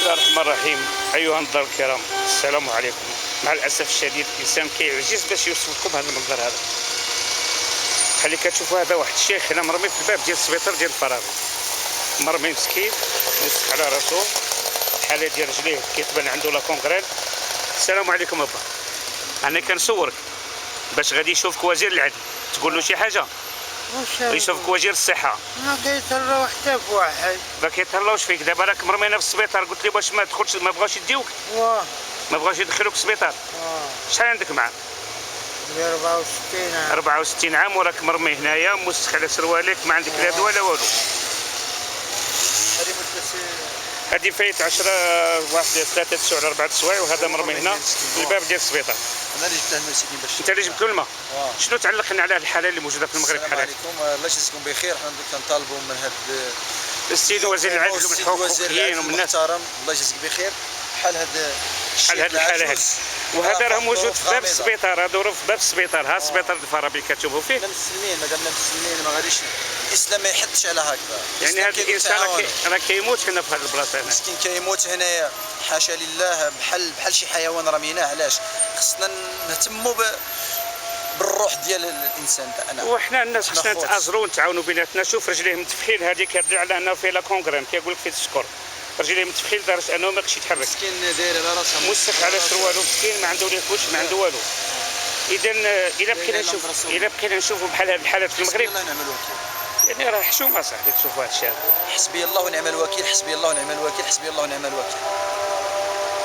الله الرحمن الرحيم. أيها النظر الكرام، السلام عليكم. مع الأسف الشديد الإنسان كيعجز باش يوصف لكم هذا المنظر هذا. خلي كتشوفوا هذا واحد الشيخ هنا مرمي في الباب ديال السبيطار ديال الفراغي، مرمي مسكين مسك على راسو، الحالة ديال رجليه كيتبان عنده لا كونغرين. السلام عليكم أبا، أنا كنصورك باش غادي يشوفك وزير العدل، تقول له شي حاجة؟ يشوفك وزير الصحة. ما كيتهلاو حتى بواحد. ما كيتهلاوش فيك. دابا راك مرمينا في السبيطار، قلت لي باش ما تدخلش، ما بغاوش يديوك. ما بغاوش يدخلوك السبيطار. شحال عندك معاك؟ 64 عام. 64 عام وراك مرمي هنايا موسخ على سروالك، ما عندك لا دواء لا والو. هذه فايت 10 واحد 3 سوايع 4 سوايع، وهذا مرمي هنا في الباب ديال السبيطار. انا اللي جبته المساكين باش انت اللي جبتو الماء. شنو تعلقنا على الحاله اللي موجوده في المغرب بحال هذه؟ السلام عليكم، الله يجزيكم بخير. حنا كنطالبوا من هذا السيد وزير العدل ومن الحقوقيين ومن الناس، الله يجزيك بخير. بحال هذا الحاله هذه، وهذا راه موجود في باب السبيطار. هذا راه في باب السبيطار، ها السبيطار الفارابي كتشوفوا فيه. مسلمين مادامنا مسلمين ما غاديش الاسلام ما يحدش على هكذا. يعني هذا الانسان راه كيموت هنا في هذه البلاصه هنا، مسكين كيموت هنايا، حاشا لله، بحال شي حيوان رميناه. علاش خصنا نهتموا بالروح ديال الانسان تاعنا، وحنا الناس خصنا نتاجروا ونتعاونوا بيناتنا. شوف رجليه متفحيل، هذه كيدل على انه فيه لا كونغرين، كيقول لك فيه السكر. رجليه متفحيل لدرجه انه ما يقدرش يتحرك، مسكين داير على راسه موسخ على سروالو، مسكين ما عنده لا كوش ما عنده والو. اذا الا بقينا نشوفوا بحال هذه الحالات في المغرب، الله ونعم الوكيل. يعني راه حشومه صاحبي تشوفوا هذا الشيء. حسبي الله ونعم الوكيل، حسبي الله ونعم الوكيل، حسبي الله ونعم الوكيل.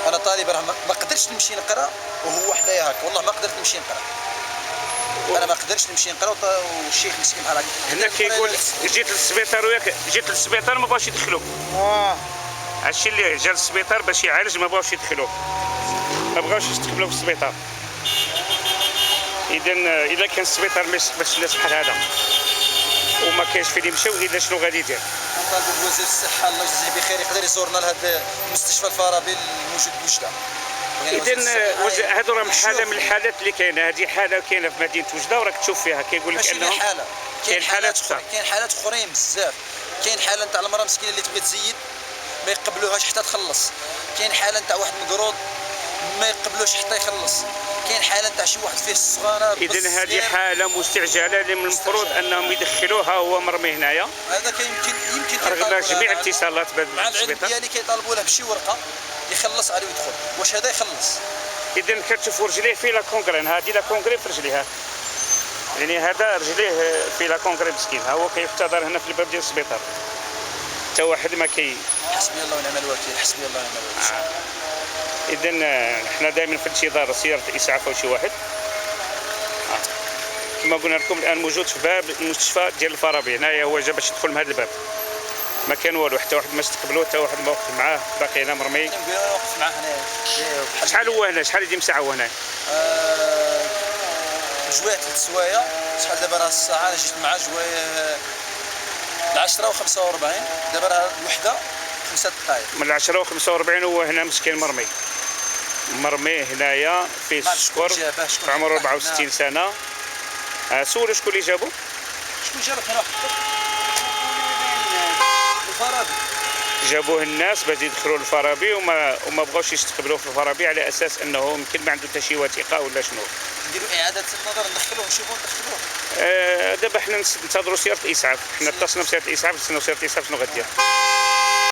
انا طالب راه ما قدرتش نمشي نقرا وهو حدايا هكا، والله ما قدرت نمشي نقرا. انا ما قدرتش نمشي نقرا، والشيخ مسكين بحال هكا. هنا كيقول جيت للسبيطار وياك، جيت للسبيطار ما بغاوش يدخلوك. هادشي اللي جا للسبيطار باش يعالج ما بغاوش يدخلوه، ما بغاوش يستقبلوه في السبيطار. اذا كان السبيطار ما يستقبلش الناس بحال هذا وما كاينش فين يمشيو، اذا شنو غادي يدير؟ نطالبوا بوزير الصحه الله يجزيه بخير يقدر يزورنا لهذا المستشفى الفارابي الموجود بوجده. اذا هادو راه حاله من الحالات اللي كاينه. هذه حاله كاينه في مدينه وجده وراك تشوف فيها، كيقول لك انه كاين حالات اخرى، كاين حالات اخرين بزاف. كاين حاله نتاع المراه مسكينه اللي تبغي تزيد ما يقبلوهاش حتى تخلص. كاين حاله نتاع واحد مقروض ما يقبلوش حتى يخلص. كاين حاله نتاع شي واحد فيه الصغانه. اذا هذه حاله مستعجله اللي من المفروض انهم يدخلوها هو مرمي هنايا. هذا يمكن رغم جميع الاتصالات مع العلم ديالي كيطالبوا له بشي ورقه يخلص عليه ويدخل. واش هذا يخلص؟ اذا كتشوفوا رجليه فيه لا كونغرين، هذه لا كونغرين في رجليها، يعني هذا رجليه فيه لا كونغرين مسكين. ها هو كيفتضر هنا في الباب ديال السبيطار، حتى واحد ما حسبي الله ونعم الوكيل، حسبي الله ونعم الوكيل. اذا حنا دائما في انتظار سياره الاسعاف او شي واحد. كما قلنا لكم الان موجود في باب المستشفى ديال الفارابي. هنايا هو جا باش يدخل من هذا الباب، ما كان والو، حتى واحد ما استقبلوه، حتى واحد ما وقف معاه، باقي هنا مرمي. وقف معاه هنايا. شحال هو هنا؟ شحال يديم ساعه هو هنا؟ جويه 3 سوايع. شحال دابا راه الساعه؟ انا جيت مع جويه 10 و45، دابا راه الوحده 5 دقائق. من 10 و45 هو هنا مسكين مرمي هنايا فيه السكر، في عمره 64 سنه. سولو شكون اللي جابو؟ شكون جابك هنا؟ الفارابي. جابوه الناس باش يدخلوا للفارابي وما بغاوش يستقبلوه في الفارابي على اساس انه يمكن ما عنده حتى شي وثيقه ولا شنو. نديروا اعاده النظر، ندخلوه نشوفوه ندخلوه. دابا حنا ننتظروا سياره الاسعاف. حنا اتصلنا بسياره الاسعاف، نستناو سياره الاسعاف شنو غدير.